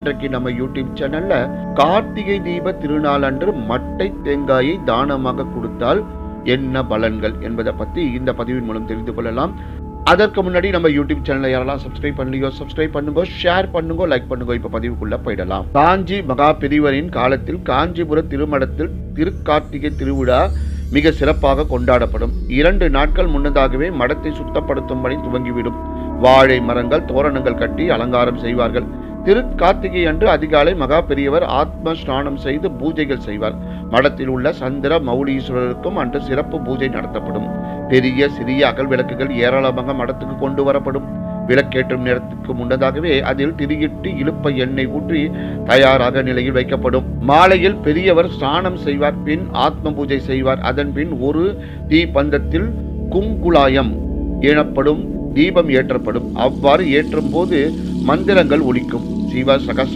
இன்றைக்கு நம்ம யூடியூப் சேனல்ல கார்த்திகை தீப திருநாள் அன்று மட்டை தேங்காயை தானமாக கொடுத்தால் என்ன பலன்கள் என்பதை பத்தி இந்த பதிவின் மூலம் தெரிந்து கொள்ளலாம். அதற்கு முன்னாடி நம்ம யூடியூப் சேனலை யாரெல்லாம் சப்ஸ்கிரைப் பண்ணலையோ சப்ஸ்கிரைப் பண்ணுங்க, ஷேர் பண்ணுங்க, லைக் பண்ணுங்க. இப்ப பதிவுக்குள்ள போயிடலாம். காஞ்சி மகா பெரியவரின் காலத்தில் காஞ்சிபுர திருமடத்தில் திருக்கார்த்திகை திருவிழா மிக சிறப்பாக கொண்டாடப்படும். 2 நாட்கள் முன்னதாகவே மடத்தை சுத்தப்படுத்தும் பணி துவங்கிவிடும். வாழை மரங்கள் தோரணங்கள் கட்டி அலங்காரம் செய்வார்கள். திருக்கார்த்திகை அன்று அதிகாலை மகா பெரியவர் ஆத்ம ஸ்நானம் செய்து பூஜைகள் செய்வார். மடத்தில் உள்ள சந்திர மௌலீஸ்வரருக்கும் அன்று சிறப்பு பூஜை நடத்தப்படும். பெரிய சிறிய அகல் விளக்குகள் ஏராளமாக மடத்துக்கு கொண்டு வரப்படும். விளக்கேற்றும் நேரத்துக்கு முன்னதாகவே அதில் திரியிட்டு இழுப்ப எண்ணெய் ஊற்றி தயாராக நிலையில் வைக்கப்படும். மாலையில் பெரியவர் ஸ்நானம் செய்வார். பின் ஆத்ம பூஜை செய்வார். அதன் பின் ஒரு தீபந்தத்தில் குங்குலாயம் எனப்படும் தீபம் ஏற்றப்படும். அவ்வாறு ஏற்றும் போது மந்திரங்கள் ஒலிக்கும். சிவ சகஸ்ர